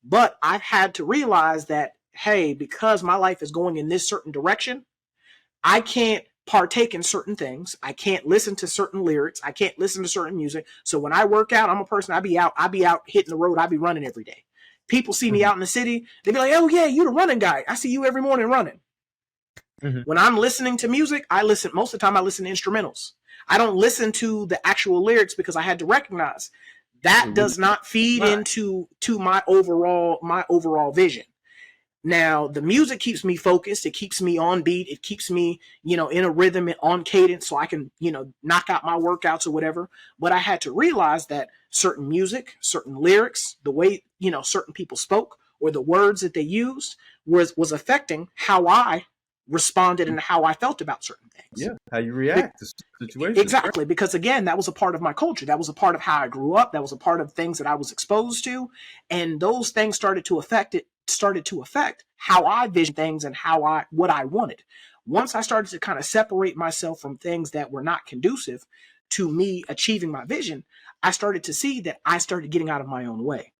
But I've had to realize that, hey, because my life is going in this certain direction, I can't partake in certain things. I can't listen to certain lyrics. I can't listen to certain music. So when I work out, I'm a person, I be out hitting the road. I be running every day. People see me out in the city. They be like, "Oh yeah, you the running guy. I see you every morning running." When I'm listening to music, most of the time I listen to instrumentals. I don't listen to the actual lyrics because I had to recognize that does not feed into my overall vision. Now, the music keeps me focused. It keeps me on beat. It keeps me, in a rhythm and on cadence so I can, knock out my workouts or whatever. But I had to realize that certain music, certain lyrics, the way, certain people spoke or the words that they used was affecting how I responded and how I felt about certain things. Yeah, how you react to situations, right? Exactly, because again, that was a part of my culture. That was a part of how I grew up. That was a part of things that I was exposed to, and those things started to affect how I vision things and what I wanted. Once I started to kind of separate myself from things that were not conducive to me achieving my vision, I started to see that I started getting out of my own way.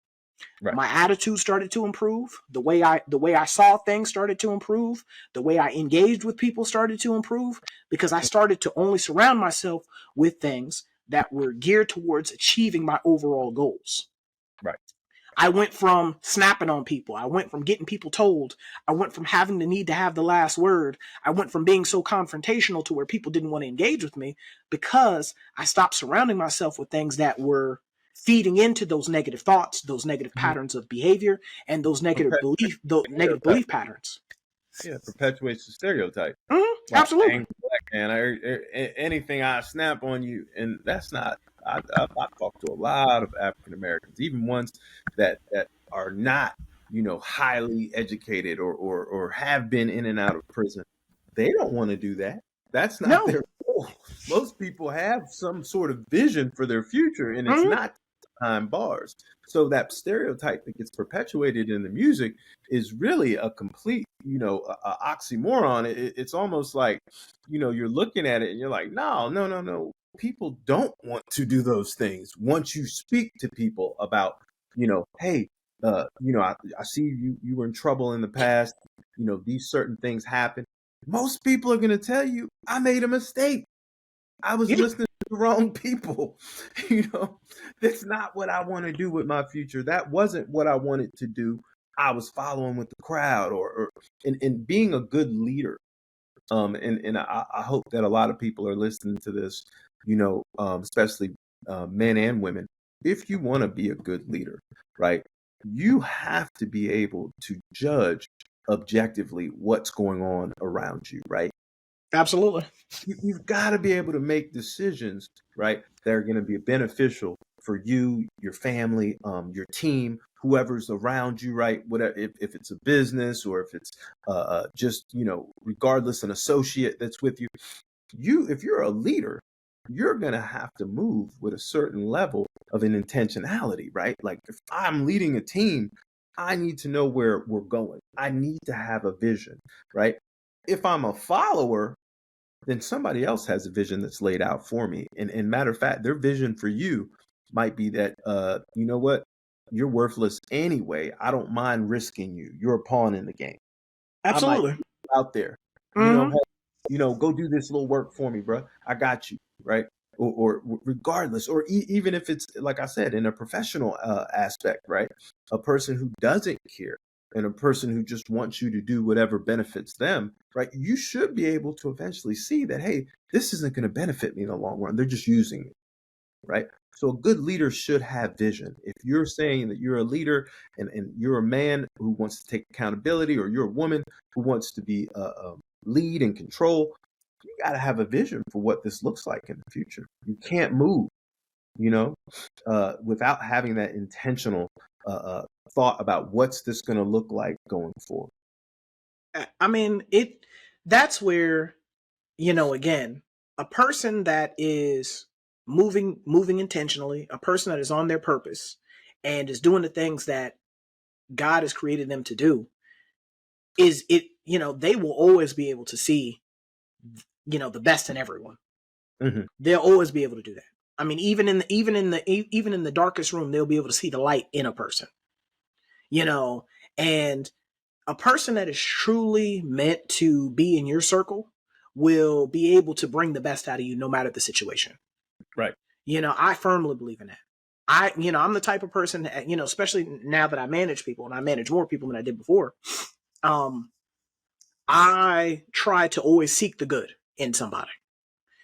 Right. My attitude started to improve. The way I saw things started to improve. The way I engaged with people started to improve, because I started to only surround myself with things that were geared towards achieving my overall goals. Right. I went from snapping on people. I went from getting people told. I went from having the need to have the last word. I went from being so confrontational to where people didn't want to engage with me, because I stopped surrounding myself with things that were feeding into those negative thoughts, those negative Mhm. patterns of behavior, and Perpetuate those negative stereotype. belief patterns. Yeah, perpetuates the stereotype. Like Absolutely. angry black man, anything I snap on you, and that's not. I talk to a lot of African Americans, even ones that are not, highly educated or have been in and out of prison. They don't want to do that. That's not No. their goal. Most people have some sort of vision for their future, and it's Mm-hmm. not time bars. So that stereotype that gets perpetuated in the music is really a complete, oxymoron. It's almost like, you're looking at it and you're like, no, no, no, no. People don't want to do those things. Once you speak to people about, hey, I see you were in trouble in the past. These certain things happen. Most people are going to tell you, I made a mistake. I was Yeah. listening to the wrong people. you know, that's not what I want to do with my future. That wasn't what I wanted to do. I was following with the crowd, and being a good leader. And I hope that a lot of people are listening to this, especially men and women. If you want to be a good leader, right, you have to be able to judge objectively what's going on around you, right? Absolutely. You've got to be able to make decisions, right, that are going to be beneficial for you, your family, your team, whoever's around you, right? Whatever, if it's a business or if it's just, regardless, an associate that's with you. If you're a leader, you're going to have to move with a certain level of an intentionality, right? Like if I'm leading a team, I need to know where we're going. I need to have a vision, right? If I'm a follower, then somebody else has a vision that's laid out for me. And matter of fact, their vision for you might be that, you know what? You're worthless anyway. I don't mind risking you. You're a pawn in the game. I might Absolutely. put you out there, Mm-hmm. hey, go do this little work for me, bro. I got you, right? Or regardless, or even if it's like I said, in a professional aspect, right? A person who doesn't care and a person who just wants you to do whatever benefits them, right? You should be able to eventually see that, hey, this isn't going to benefit me in the long run. They're just using me, right? So a good leader should have vision. If you're saying that you're a leader and you're a man who wants to take accountability, or you're a woman who wants to be a lead and control, you got to have a vision for what this looks like in the future. You can't move, you know, without having that intentional uh, uh, thought about what's this going to look like going forward. I mean, that's where, again, a person that is moving intentionally, a person that is on their purpose and is doing the things that God has created them to do, they will always be able to see, the best in everyone. Hmm. They'll always be able to do that. I mean, even in the darkest room, they'll be able to see the light in a person. You know, and a person that is truly meant to be in your circle will be able to bring the best out of you no matter the situation. Right. I firmly believe in that. I'm the type of person that, especially now that I manage people and I manage more people than I did before. Um, I try to always seek the good in somebody.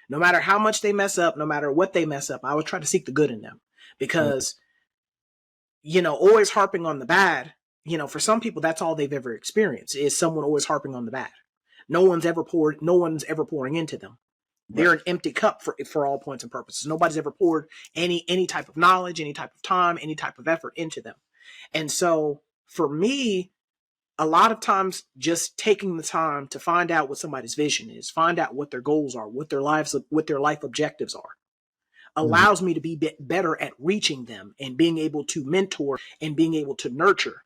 No matter how much they mess up, no matter what they mess up, I would try to seek the good in them, Hmm. because, always harping on the bad, for some people, that's all they've ever experienced is someone always harping on the bad. No one's ever pouring into them. They're Right. an empty cup for all points and purposes. Nobody's ever poured any type of knowledge, any type of time, any type of effort into them. And so for me, a lot of times just taking the time to find out what somebody's vision is, find out what their goals are, what their life objectives are, Mhm. allows me to be better at reaching them and being able to mentor and being able to nurture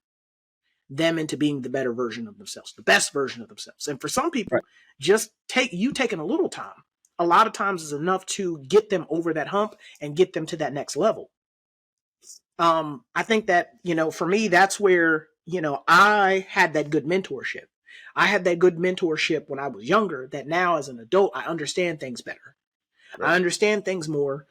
them into being the better version of themselves, the best version of themselves. And for some Right. people, just taking a little time, a lot of times is enough to get them over that hump and get them to that next level. I think that, for me, that's where, I had that good mentorship. I had that good mentorship when I was younger, that now as an adult, I understand things better. I Right. understand things more.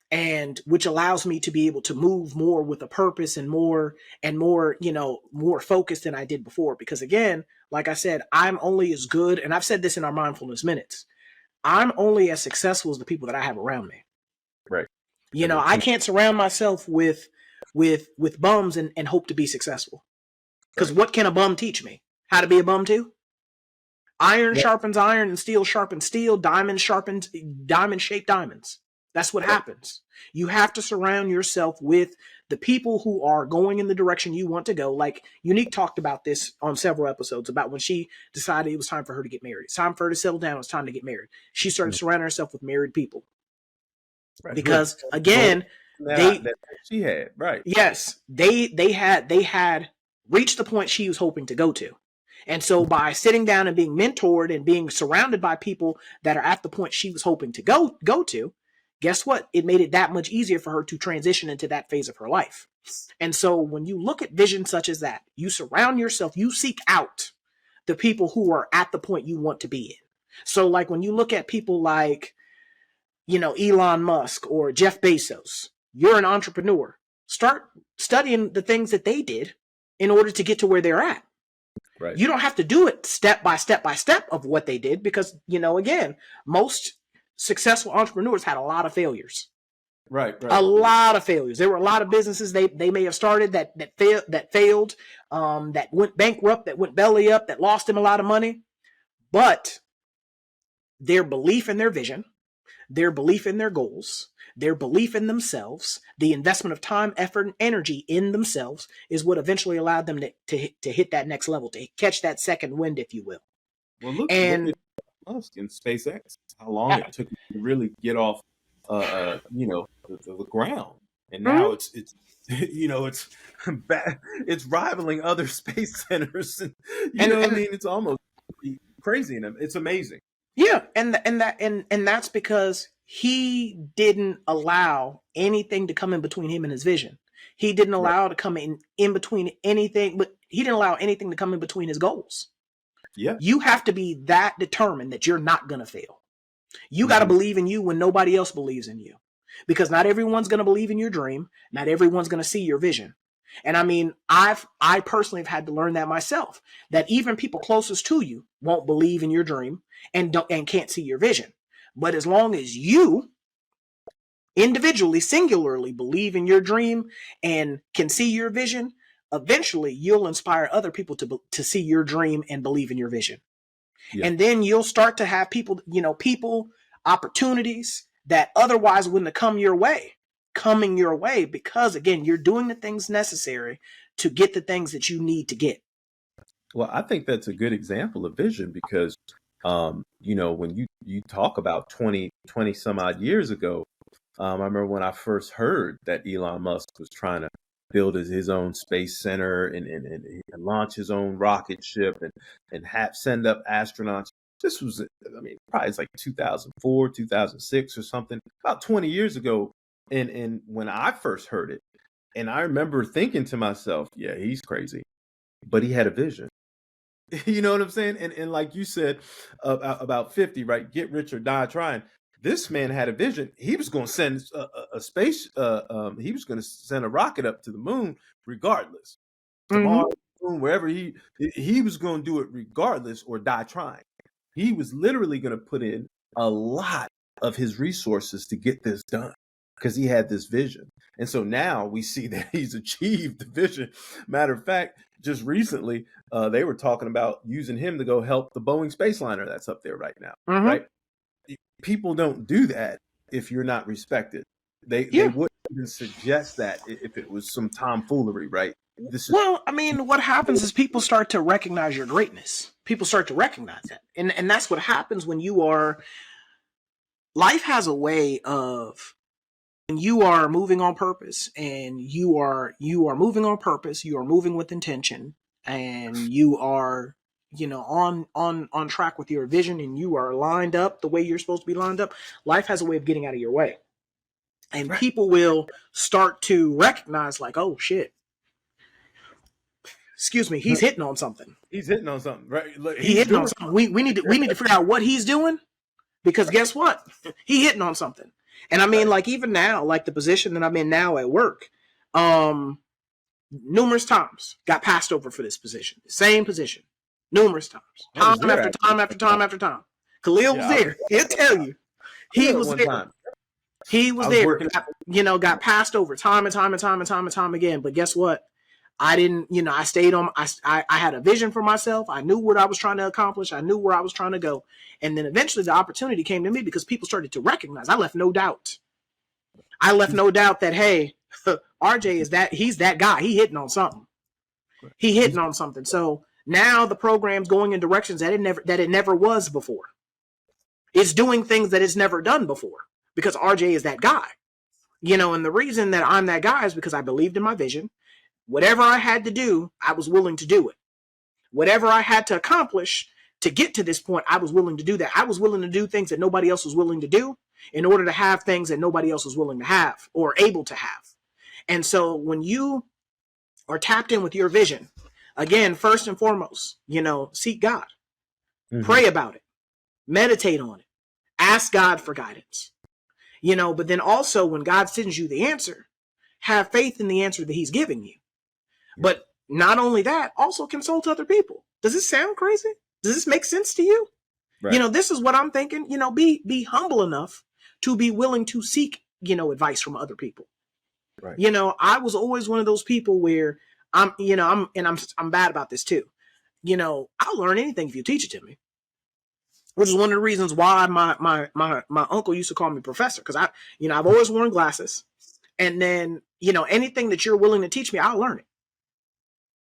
And which allows me to be able to move more with a purpose and more, more focused than I did before. Because again, like I said, I'm only as good, and I've said this in our mindfulness minutes, I'm only as successful as the people that I have around me. Right. And I intent. can't surround myself with bums and hope to be successful. Because Right. what can a bum teach me? How to be a bum too? Iron Right. sharpens iron and steel sharpens steel. Diamond shaped diamonds. That's what Right. happens. You have to surround yourself with the people who are going in the direction you want to go. Like Unique talked about this on several episodes about when she decided it was time for her to get married. It's time for her to settle down. It's time to get married. She started Mhm. surrounding herself with married people Right. Who have because goals again, that they that she had. Right. yes, they had reached the point she was hoping to go to. And so by sitting down and being mentored and being surrounded by people that are at the point she was hoping to go to, guess what? It made it that much easier for her to transition into that phase of her life. And so when you look at vision such as that, you surround yourself, you seek out the people who are at the point you want to be in. So like when you look at people like, Elon Musk or Jeff Bezos, you're an entrepreneur. Start studying the things that they did in order to get to where they're at. Right. You don't have to do it step by step by step of what they did because, again, most successful entrepreneurs had a lot of failures. Right. A Right. lot of failures. There were a lot of businesses they may have started that failed, that went bankrupt, that went belly up, that lost them a lot of money. But their belief in their vision, their belief in their goals, their belief in themselves, the investment of time, effort, and energy in themselves is what eventually allowed them to hit that next level, to catch that second wind, if you will. Well, look And at Musk and SpaceX. How long it took him to really get off, the ground, and now mhm. it's it's it's rivaling other space centers, and what I and mean. It's almost crazy, and it's amazing. yeah, and that's because he didn't allow anything to come in between him and his vision. He didn't Right. allow to come in between anything, but he didn't allow anything to come in between his goals. Yeah. You have to be that determined that you're not going to fail. You got to Hmm. believe in you when nobody else believes in you. Because not everyone's going to believe in your dream. Not everyone's going to see your vision. And I mean, I personally have had to learn that myself. That even people closest to you won't believe in your dream and can't see your vision. But as long as you individually, singularly believe in your dream and can see your vision, eventually you'll inspire other people to see your dream and believe in your vision. Yeah. And then you'll start to have people, opportunities that otherwise wouldn't have coming your way because again, you're doing the things necessary to get the things that you need to get. Well, I think that's a good example of vision because, when you talk about 20 some odd years ago, I remember when I first heard that Elon Musk was trying to build his own space center and launch his own rocket ship and send up astronauts. This was, I mean, probably it's like 2004, 2006 or something, about 20 years ago. And when I first heard it, and I remember thinking to myself, yeah, he's crazy, but he had a vision. You know what I'm saying? And like you said about 50, right? Get rich or die trying. This man had a vision. He was going to send a space. He was going to send a rocket up to the moon, regardless. To Mm-hmm. Mars, moon, wherever he was going to do it regardless or die trying. He was literally going to put in a lot of his resources to get this done because he had this vision. And so now we see that he's achieved the vision. Matter of fact, just recently, they were talking about using him to go help the Boeing space liner that's up there right now, Mm-hmm. right? People don't do that if you're not respected. They Yeah. wouldn't even suggest that if it was some tomfoolery, right? this is Well, I mean, what happens is people start to recognize your greatness. People start to recognize that. And that's what happens when you are, life has a way of, when you are moving on purpose and you are moving on purpose, you are moving with intention, and you are, on track with your vision, and you are lined up the way you're supposed to be lined up. Life has a way of getting out of your way. And right. people will start to recognize, like, oh shit, excuse me, he's hitting on something. He's hitting on something, right? Look, He he's hitting on doing something. We need to figure out what he's doing, because right. guess what? He hitting on something. And I mean, Right. like, even now, like the position that I'm in now at work, um, numerous times got passed over for this position, same position, numerous times, I time was there after actually. time after time after time. Khalil was Yeah, I was there. He'll tell you, he there at was one there. time. He I was was there. working. Got passed over time and time and time and time and time again. But guess what? I didn't, I stayed on, I had a vision for myself. I knew what I was trying to accomplish. I knew where I was trying to go. And then eventually the opportunity came to me because people started to recognize. I left no doubt. I left He's no doubt that, hey, RJ is that, he's that guy. He hitting on something. He he's hitting on something. So now the program's going in directions that it never was before. It's doing things that it's never done before because RJ is that guy. And the reason that I'm that guy is because I believed in my vision. Whatever I had to do, I was willing to do it. Whatever I had to accomplish to get to this point, I was willing to do that. I was willing to do things that nobody else was willing to do in order to have things that nobody else was willing to have or able to have. And so when you are tapped in with your vision, again, first and foremost, seek God, mm-hmm. pray about it, meditate on it, ask God for guidance, but then also when God sends you the answer, have faith in the answer that he's giving you. Yeah. But not only that, also consult other people. Does this sound crazy? Does this make sense to you? Right. This is what I'm thinking. Be humble enough to be willing to seek, advice from other people. Right. I was always one of those people where I'm bad about this too. I'll learn anything if you teach it to me. Which is one of the reasons why my uncle used to call me professor, because I've always worn glasses. And then, anything that you're willing to teach me, I'll learn it.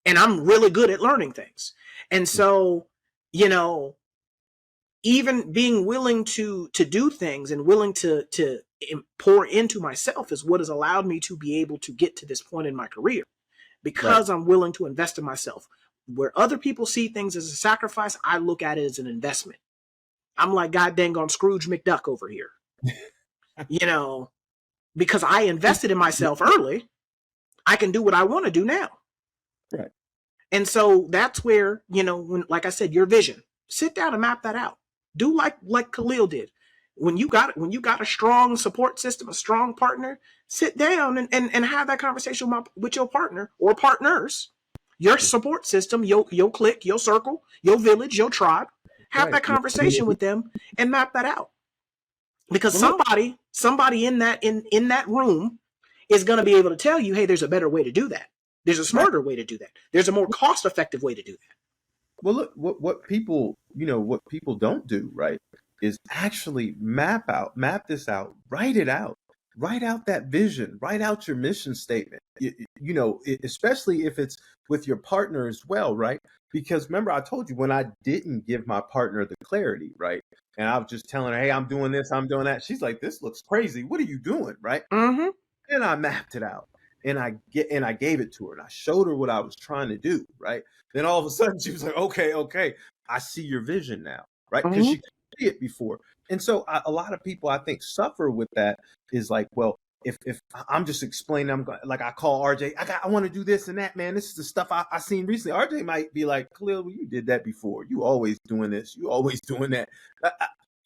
And I'm really good at learning things. And so, even being willing to do things and willing to pour into myself is what has allowed me to be able to get to this point in my career, Right. because I'm willing to invest in myself. Where other people see things as a sacrifice, I look at it as an investment. I'm like God dang on Scrooge McDuck over here, because I invested in myself early. I can do what I want to do now. Right. And so that's where, when, like I said, your vision, sit down and map that out. Do like Khalil did. When you got a strong support system, a strong partner, sit down and have that conversation with your partner or partners, your support system, your clique, your circle, your village, your tribe. Have Right. that conversation with them and map that out. Because Well, look, somebody in that room is going to be able to tell you, hey, there's a better way to do that. There's a right. smarter way to do that. There's a more cost-effective way to do that. Well, look, what people, what people don't do, right, is actually map this out, write out that vision, write out your mission statement. Especially if it's with your partner as well, right? Because remember, I told you when I didn't give my partner the clarity, right, and I was just telling her, hey, I'm doing this, I'm doing that. She's like, this looks crazy. What are you doing, right? Mm-hmm. And I mapped it out and I gave it to her and I showed her what I was trying to do, right? Then all of a sudden she was like, okay, I see your vision now, right? Because Mm-hmm. she couldn't see it before. And so a lot of people I think suffer with that is like, well, if I'm just explaining, like I call RJ, I want to do this and that, man. This is the stuff I seen recently. RJ might be like, Khalil, well, you did that before. You always doing this. You always doing that.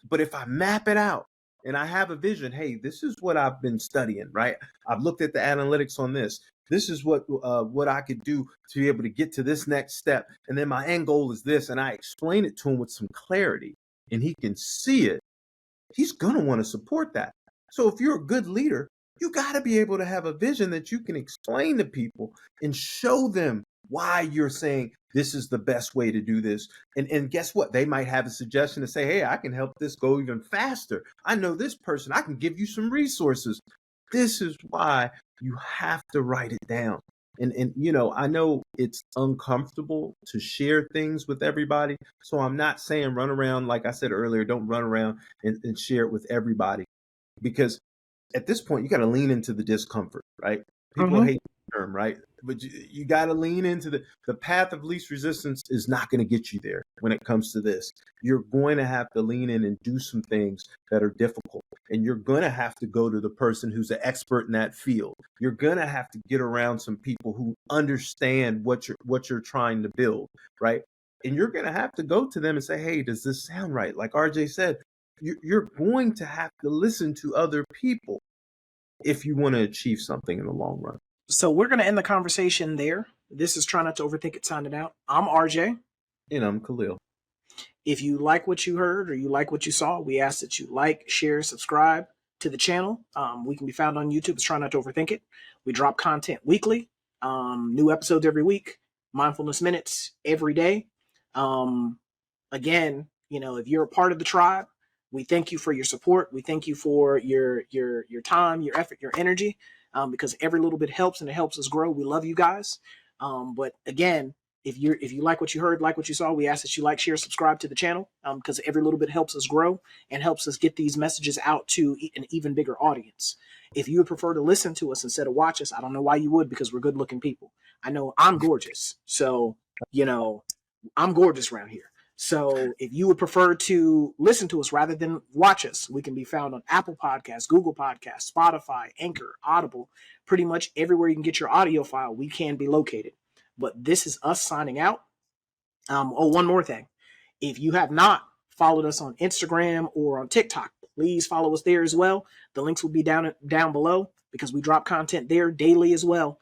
But if I map it out, and I have a vision, hey, this is what I've been studying, right? I've looked at the analytics on this. This is what I could do to be able to get to this next step. And then my end goal is this. And I explain it to him with some clarity and he can see it. He's going to want to support that. So if you're a good leader, you got to be able to have a vision that you can explain to people and show them why you're saying this is the best way to do this. And guess what? They might have a suggestion to say, hey, I can help this go even faster. I know this person. I can give you some resources. This is why you have to write it down. And you know, I know it's uncomfortable to share things with everybody. So I'm not saying run around, like I said earlier, don't run around and share it with everybody, because at this point you got to lean into the discomfort, right? People Mm-hmm. hate the term, right? But you got to lean into the path of least resistance is not going to get you there when it comes to this. You're going to have to lean in and do some things that are difficult. And you're going to have to go to the person who's an expert in that field. You're going to have to get around some people who understand what you're trying to build, right? And you're going to have to go to them and say, hey, does this sound right? Like RJ said, you're going to have to listen to other people if you want to achieve something in the long run. So we're going to end the conversation there. This is Try Not to Overthink It signing out. I'm RJ. And I'm Khalil. If you like what you heard or you like what you saw, we ask that you like, share, subscribe to the channel. We can be found on YouTube. It's Try Not to Overthink It. We drop content weekly, new episodes every week, mindfulness minutes every day. Again, you know, if you're a part of the tribe, we thank you for your support. We thank you for your time, your effort, your energy, because every little bit helps and it helps us grow. We love you guys. But again, if you like what you heard, like what you saw, we ask that you like, share, subscribe to the channel, because every little bit helps us grow and helps us get these messages out to an even bigger audience. If you would prefer to listen to us instead of watch us, I don't know why you would, because we're good looking people. I know I'm gorgeous, so you know I'm gorgeous around here. So if you would prefer to listen to us rather than watch us, we can be found on Apple Podcasts, Google Podcasts, Spotify, Anchor, Audible, pretty much everywhere you can get your audio file, we can be located. But this is us signing out. One more thing. If you have not followed us on Instagram or on TikTok, please follow us there as well. The links will be down below because we drop content there daily as well.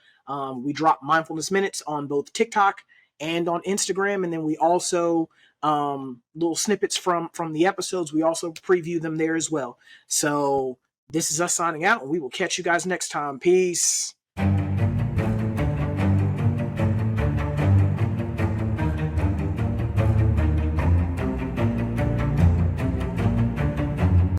We drop mindfulness minutes on both TikTok and on Instagram, and then we also little snippets from the episodes. We also preview them there as well. So this is us signing out, and we will catch you guys next time. Peace.